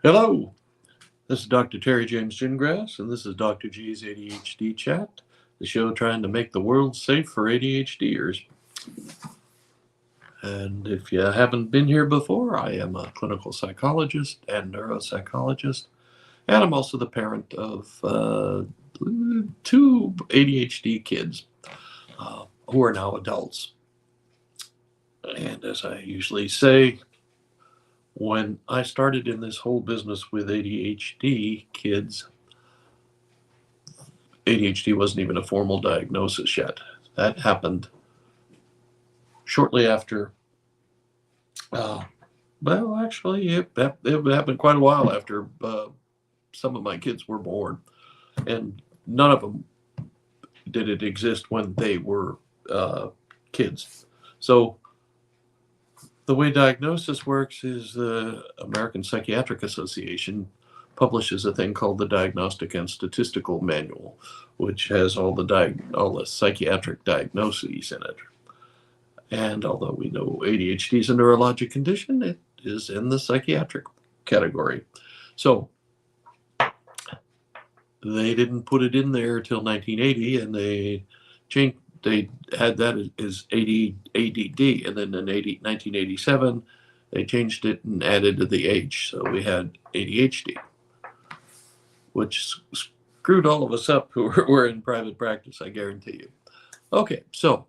Hello, this is Dr. Terry James Gingrass, and this is Dr. G's ADHD Chat, the show trying to make the world safe for ADHDers. And if you haven't been here before, I am a clinical psychologist and neuropsychologist, and I'm also the parent of two ADHD kids who are now adults. And as I usually say, when I started in this whole business with ADHD kids, ADHD wasn't even a formal diagnosis yet. That happened shortly after. Uh, well, actually, it happened quite a while after some of my kids were born, and none of them did it exist when they were kids. So the way diagnosis works is the American Psychiatric Association publishes a thing called the Diagnostic and Statistical Manual, which has all the psychiatric diagnoses in it. And although we know ADHD is a neurologic condition, it is in the psychiatric category. So they didn't put it in there till 1980, and they changed. They had that as ADD, and then in 1987, they changed it and added to the age. So we had ADHD, which screwed all of us up who were in private practice, I guarantee you. Okay, so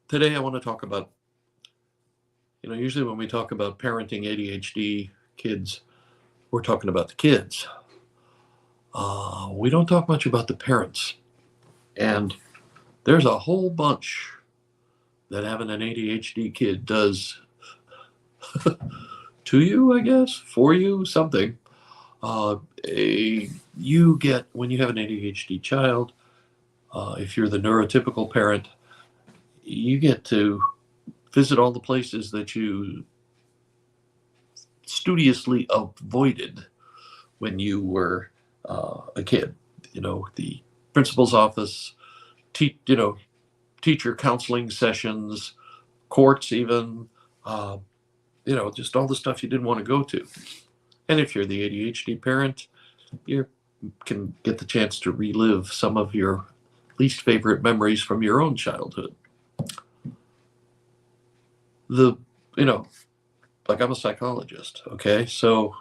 today I want to talk about, usually when we talk about parenting ADHD kids, we're talking about the kids. We don't talk much about the parents. And there's a whole bunch that having an ADHD kid does to you, I guess, for you, something. You get, when you have an ADHD child, if you're the neurotypical parent, you get to visit all the places that you studiously avoided when you were a kid. The principal's office, teacher counseling sessions, courts, even, just all the stuff you didn't want to go to. And if you're the ADHD parent, you can get the chance to relive some of your least favorite memories from your own childhood. Like I'm a psychologist, okay? So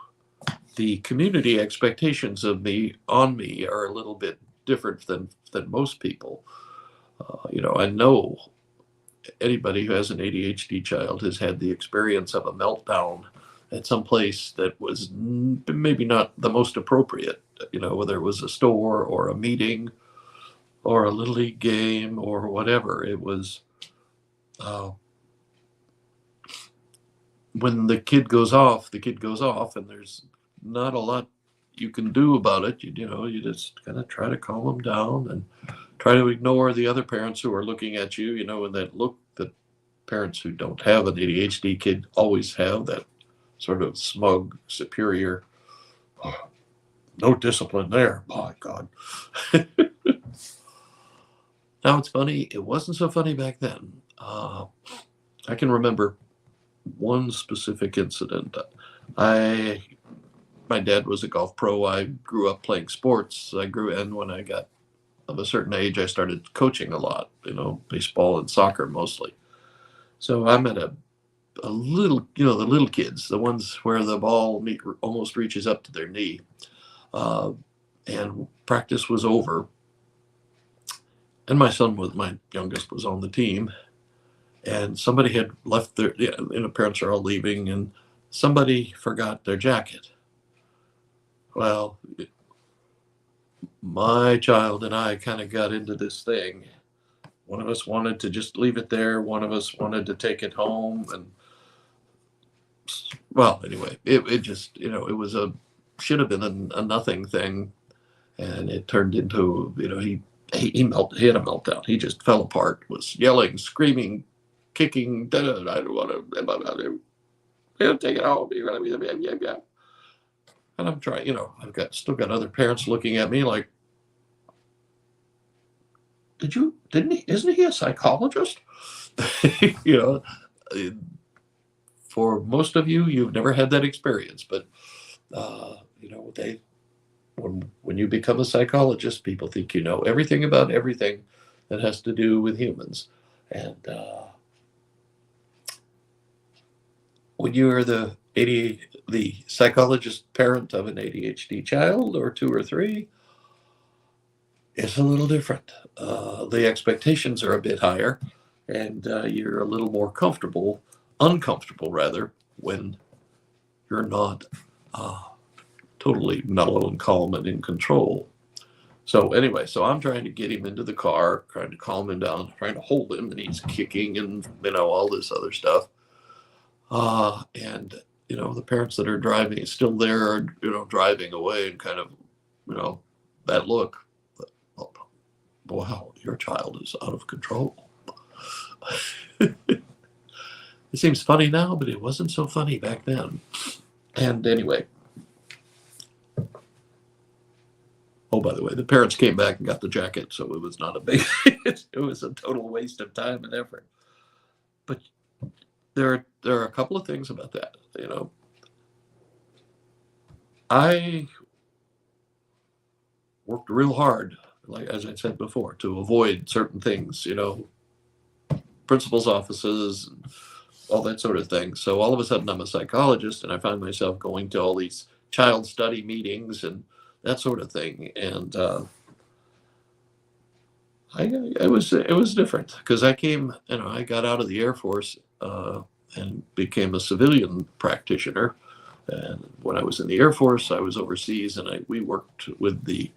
the community expectations of me on me are a little bit different than most people. I know anybody who has an ADHD child has had the experience of a meltdown at some place that was maybe not the most appropriate, whether it was a store or a meeting or a little league game or whatever. It was when the kid goes off, and there's not a lot you can do about it. You just kind of try to calm them down and try to ignore the other parents who are looking at you, and that look that parents who don't have an ADHD kid always have, that sort of smug, superior, oh, no discipline there, my God. Now it's funny, it wasn't so funny back then. I can remember one specific incident. My dad was a golf pro. I grew up playing sports. And when I got of a certain age, I started coaching a lot, baseball and soccer mostly. So I'm at a little, the little kids, the ones where the ball almost reaches up to their knee. And practice was over. And my youngest was on the team. And somebody had left parents are all leaving, and somebody forgot their jacket. Well, my child and I kind of got into this thing. One of us wanted to just leave it there. One of us wanted to take it home. And, well, anyway, it just, it was should have been a nothing thing. And it turned into, he had a meltdown. He just fell apart, was yelling, screaming, kicking. I don't want to take it home. And I'm trying, I've still got other parents looking at me like, isn't he a psychologist? you know, for most of you, you've never had that experience, but They when you become a psychologist, people think you know everything about everything that has to do with humans, and when you are the psychologist parent of an ADHD child or two or three, it's a little different. The expectations are a bit higher, and you're a little more uncomfortable rather, when you're not uh, totally mellow and calm and in control. So anyway, so I'm trying to get him into the car, trying to calm him down, trying to hold him, and he's kicking and all this other stuff. And the parents that are driving still there are driving away and kind of that look. Oh, wow, your child is out of control. It seems funny now, but it wasn't so funny back then. And anyway, oh, by the way, the parents came back and got the jacket, so it was not a big. It was a total waste of time and effort. But there are a couple of things about that. I worked real hard, like as I said before, to avoid certain things. Principals' offices, all that sort of thing. So all of a sudden, I'm a psychologist, and I find myself going to all these child study meetings and that sort of thing. And it was different because I got out of the Air Force and became a civilian practitioner. And when I was in the Air Force, I was overseas, and we worked with the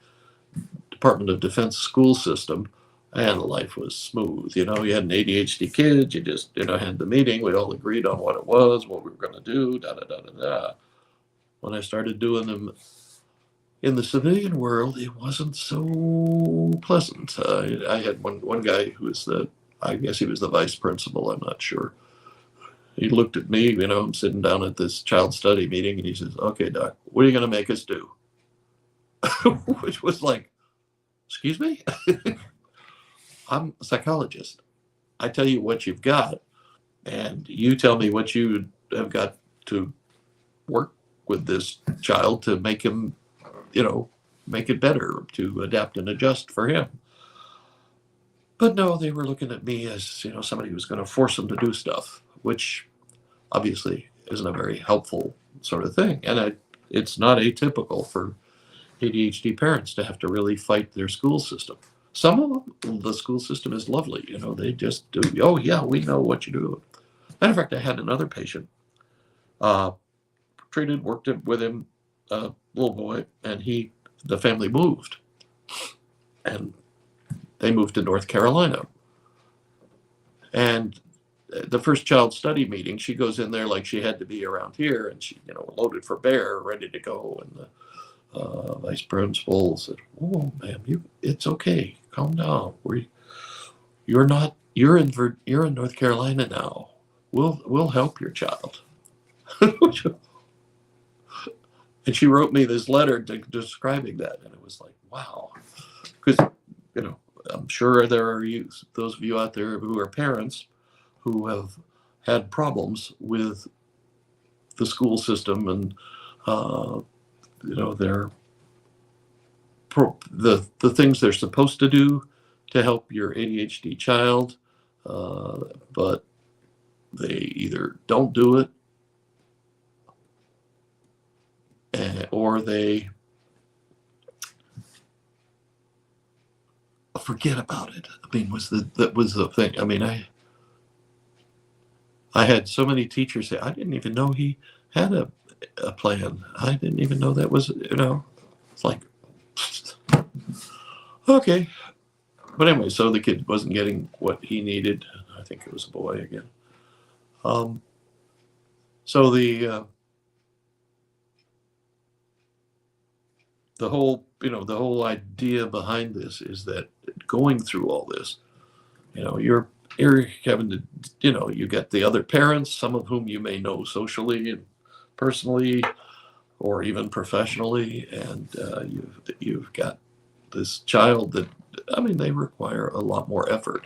Department of Defense school system, and life was smooth. You had an ADHD kid, you just had the meeting, we all agreed on what it was, what we were going to do, da da da da da. When I started doing them in the civilian world, it wasn't so pleasant. I had one guy who was I guess he was the vice principal, I'm not sure. He looked at me, I'm sitting down at this child study meeting, and he says, "Okay, Doc, what are you going to make us do?" Which was like, excuse me? I'm a psychologist. I tell you what you've got, and you tell me what you have got to work with this child to make him, make it better, to adapt and adjust for him. But no, they were looking at me as, somebody who was going to force them to do stuff, which obviously isn't a very helpful sort of thing. And it's not atypical for ADHD parents to have to really fight their school system. Some of them, the school system is lovely. They just do, oh, yeah, we know what you do. Matter of fact, I had another patient, worked with him, a little boy, and the family moved. And they moved to North Carolina. And the first child study meeting, she goes in there like she had to be around here, and she, loaded for bear, ready to go. And the vice principal said, "Oh, ma'am, it's okay. Calm down. You're in North Carolina now. We'll help your child." And she wrote me this letter describing that, and it was like, wow, because I'm sure there are those of you out there who are parents who have had problems with the school system and their the things they're supposed to do to help your ADHD child, but they either don't do it or they forget about it. I mean, that was the thing. I mean, I had so many teachers say, "I didn't even know he had a plan. I didn't even know that was, it's like, okay." But anyway, so the kid wasn't getting what he needed. I think it was a boy again. So the whole idea behind this is that going through all this, you're having to, you get the other parents, some of whom you may know socially and personally, or even professionally, and you've got this child that, I mean, they require a lot more effort.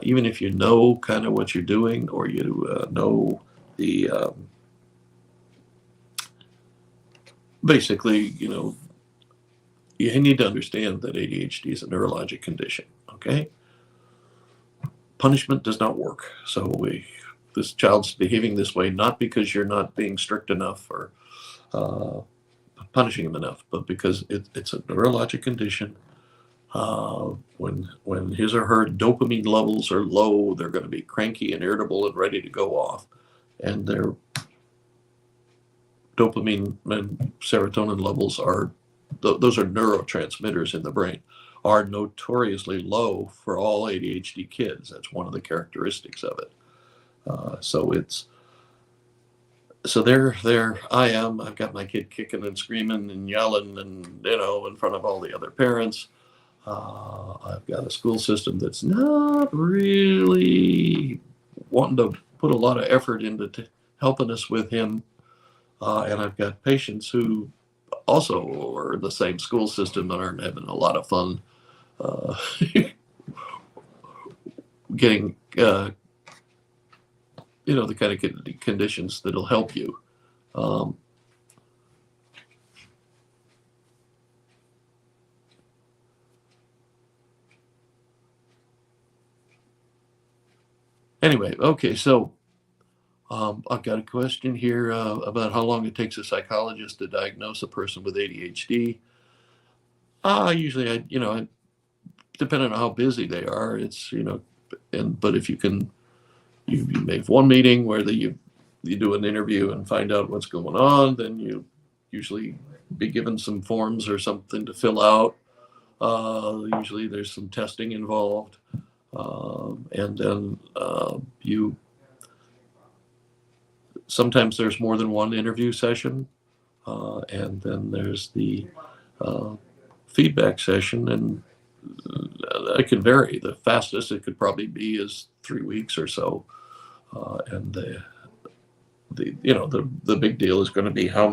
Even if you know kind of what you're doing, or you know the basically, you need to understand that ADHD is a neurologic condition. Okay, punishment does not work. So this child's behaving this way not because you're not being strict enough or uh, punishing him enough, but because it's a neurologic condition. When his or her dopamine levels are low, they're going to be cranky and irritable and ready to go off, and their dopamine and serotonin levels are those are neurotransmitters in the brain are notoriously low for all ADHD kids. That's one of the characteristics of it. So there I am. I've got my kid kicking and screaming and yelling and in front of all the other parents. I've got a school system that's not really wanting to put a lot of effort into helping us with him. And I've got patients who also are in the same school system and aren't having a lot of fun uh, getting, the kind of conditions that'll help you. Um, anyway, okay, so I've got a question here about how long it takes a psychologist to diagnose a person with ADHD. Usually, depending on how busy they are, it's but if you can, you make one meeting where you do an interview and find out what's going on, then you usually be given some forms or something to fill out. Usually, there's some testing involved, and then you sometimes there's more than one interview session, and then there's the uh, feedback session, and it can vary. The fastest it could probably be is 3 weeks or so, and the big deal is going to be how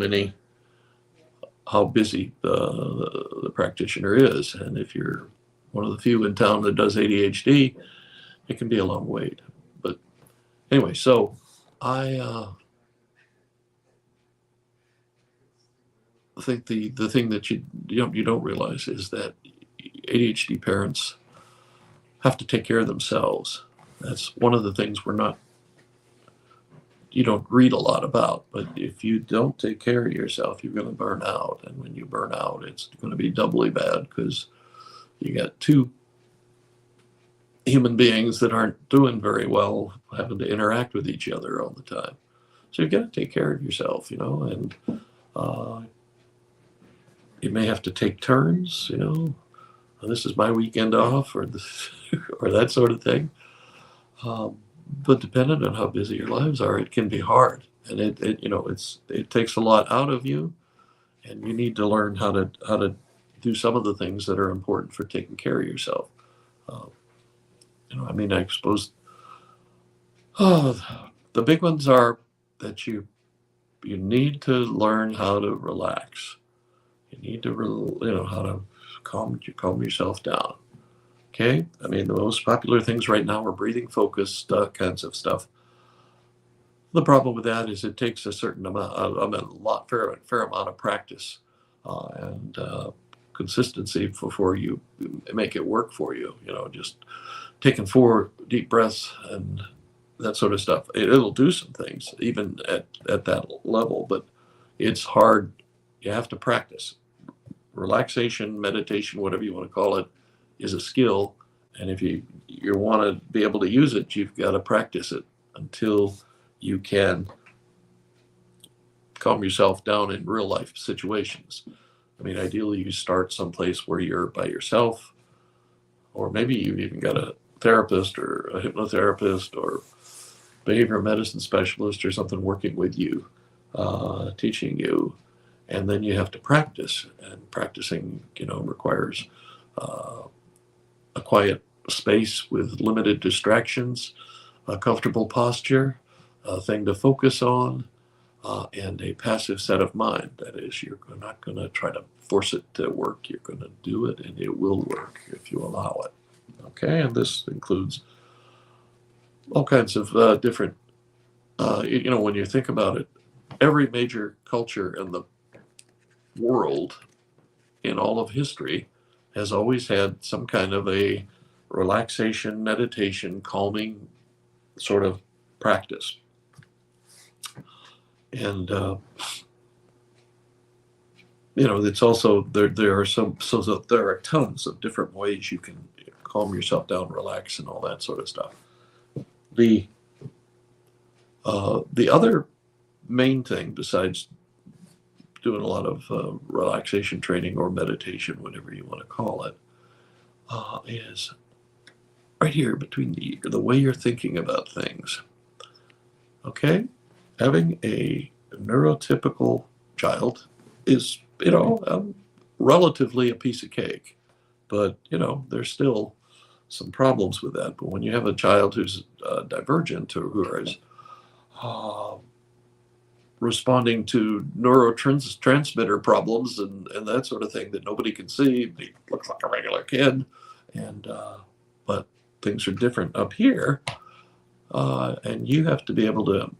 busy the practitioner is, and if you're one of the few in town that does ADHD, it can be a long wait. But anyway, so I think the thing that you don't realize is that ADHD parents have to take care of themselves. That's one of the things you don't read a lot about. But if you don't take care of yourself, you're going to burn out, and when you burn out, it's going to be doubly bad because you got two human beings that aren't doing very well having to interact with each other all the time. So you've got to take care of yourself, and uh, you may have to take turns, this is my weekend off, or this, or that sort of thing. Um, but depending on how busy your lives are, it can be hard, and it takes a lot out of you, and you need to learn how to do some of the things that are important for taking care of yourself. Um, I suppose the big ones are that you need to learn how to relax. You need to how to calm yourself down. Okay, the most popular things right now are breathing focused kinds of stuff. The problem with that is it takes a certain amount, fair amount of practice and consistency before you make it work for you. Just taking 4 deep breaths and that sort of stuff. It'll do some things even at that level, but it's hard. You have to practice. Relaxation, meditation, whatever you want to call it, is a skill, and if you want to be able to use it, you've got to practice it until you can calm yourself down in real life situations. Ideally, you start someplace where you're by yourself, or maybe you've even got a therapist or a hypnotherapist or behavioral medicine specialist or something working with you, teaching you, and then you have to practice. And practicing, requires a quiet space with limited distractions, a comfortable posture, a thing to focus on, and a passive set of mind. That is, you're not going to try to force it to work. You're going to do it, and it will work if you allow it. Okay, and this includes all kinds of different, when you think about it, every major culture in the world in all of history has always had some kind of a relaxation, meditation, calming sort of practice. And it's also there are there are tons of different ways you can calm yourself down, relax, and all that sort of stuff. The other main thing, besides doing a lot of relaxation training or meditation, whatever you want to call it, is right here between the way you're thinking about things. Okay, having a neurotypical child is, relatively a piece of cake, but there's still some problems with that. But when you have a child who's divergent, or who is responding to neurotransmitter problems and that sort of thing that nobody can see, he looks like a regular kid, and but things are different up here, and you have to be able to,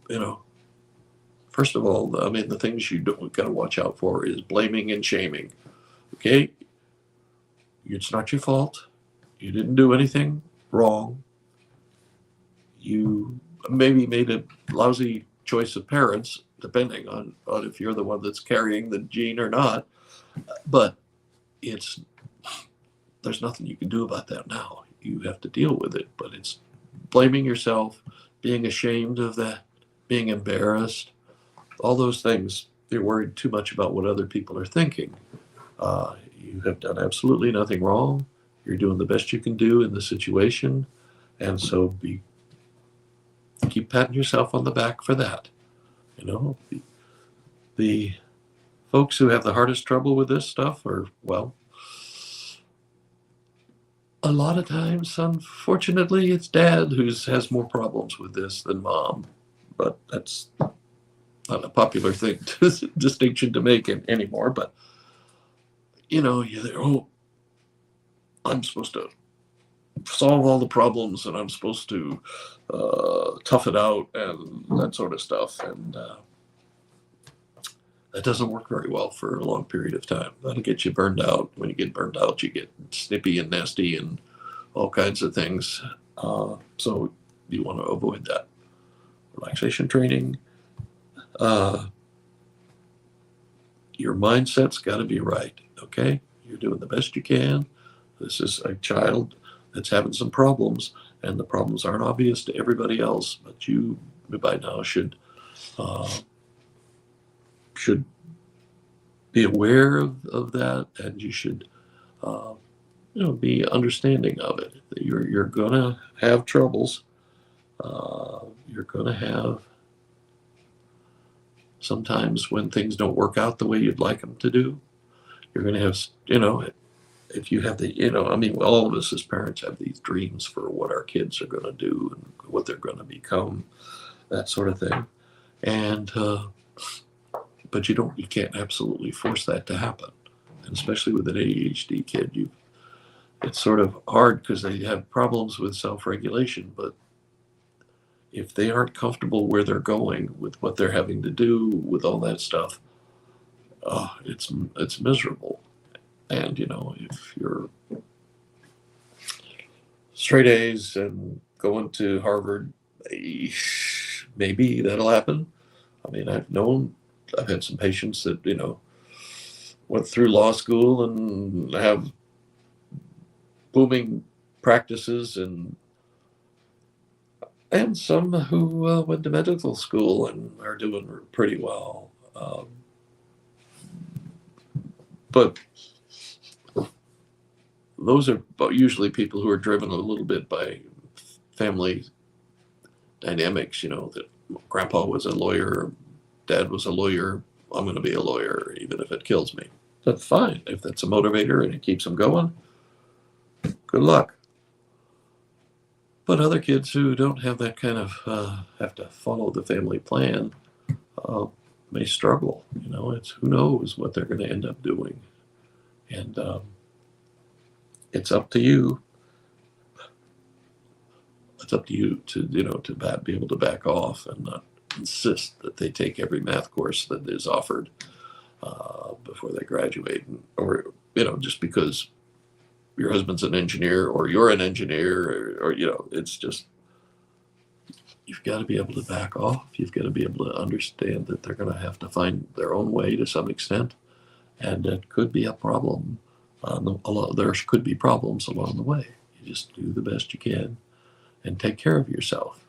first of all, the things you don't got to watch out for is blaming and shaming. Okay, it's not your fault. You didn't do anything wrong. You maybe made a lousy choice of parents, depending on if you're the one that's carrying the gene or not. But there's nothing you can do about that now. You have to deal with it. But it's blaming yourself, being ashamed of that, being embarrassed, all those things. You're worried too much about what other people are thinking. You have done absolutely nothing wrong. You're doing the best you can do in the situation. And so keep patting yourself on the back for that. The folks who have the hardest trouble with this stuff are, well, a lot of times, unfortunately, it's dad who has more problems with this than mom. But that's not a popular distinction to make anymore. But, you're there, I'm supposed to solve all the problems, and I'm supposed to tough it out and that sort of stuff. And that doesn't work very well for a long period of time. That'll get you burned out. When you get burned out, you get snippy and nasty and all kinds of things. So you want to avoid that. Relaxation training. Your mindset's got to be right. Okay? You're doing the best you can. This is a child that's having some problems, and the problems aren't obvious to everybody else, but you by now should be aware of that, and you should be understanding of it. You're gonna have troubles. You're gonna have sometimes when things don't work out the way you'd like them to do. You're gonna have, if you have all of us as parents have these dreams for what our kids are going to do and what they're going to become, that sort of thing. And but you can't absolutely force that to happen. And especially with an ADHD kid, it's sort of hard because they have problems with self-regulation. But if they aren't comfortable where they're going with what they're having to do with all that stuff, it's miserable. And, if you're straight A's and going to Harvard, maybe that'll happen. I've had some patients that, went through law school and have booming practices, and some who went to medical school and are doing pretty well. But those are usually people who are driven a little bit by family dynamics, that grandpa was a lawyer, dad was a lawyer, I'm going to be a lawyer, even if it kills me. That's fine. If that's a motivator and it keeps them going, good luck. But other kids who don't have that kind of, have to follow the family plan, may struggle. It's who knows what they're going to end up doing. And it's up to you. It's up to you to be able to back off and not insist that they take every math course that is offered. before they graduate, or just because your husband's an engineer or you're an engineer, or it's just, you've got to be able to back off. You've got to be able to understand that they're going to have to find their own way to some extent, and it could be a problem. There could be problems along the way. You just do the best you can and take care of yourself.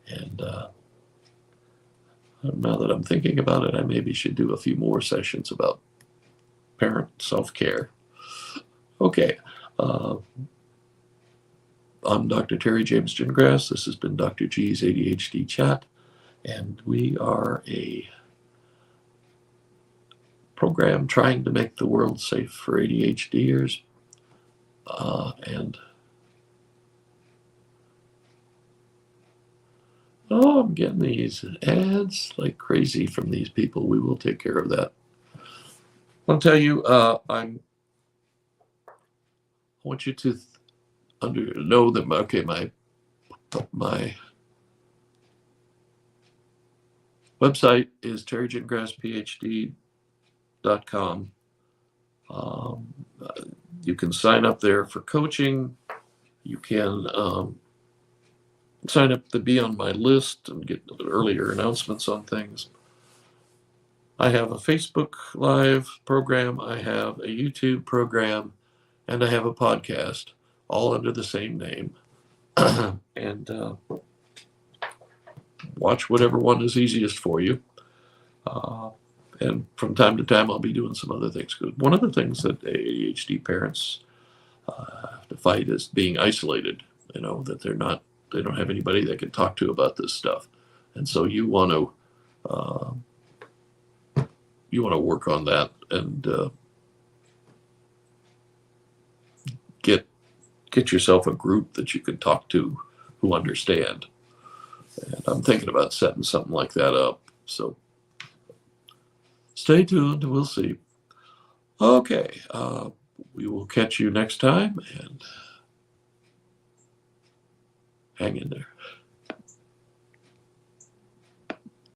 And now that I'm thinking about it, I maybe should do a few more sessions about parent self-care. Okay. I'm Dr. Terry James Gingras. This has been Dr. G's ADHD Chat, and we are a program trying to make the world safe for ADHDers. I'm getting these ads like crazy from these people. We will take care of that. I'll tell you, I want you to know that my website is terrygingrassphd.com. You can sign up there for coaching. You can sign up to be on my list and get earlier announcements on things. I have a Facebook Live program, I have a YouTube program, and I have a podcast, all under the same name. And watch whatever one is easiest for you. And from time to time, I'll be doing some other things. One of the things that ADHD parents have to fight is being isolated. That they don't have anybody they can talk to about this stuff, and so you want to work on that and get yourself a group that you can talk to who understand. And I'm thinking about setting something like that up. So stay tuned. We'll see. Okay. We will catch you next time, and hang in there.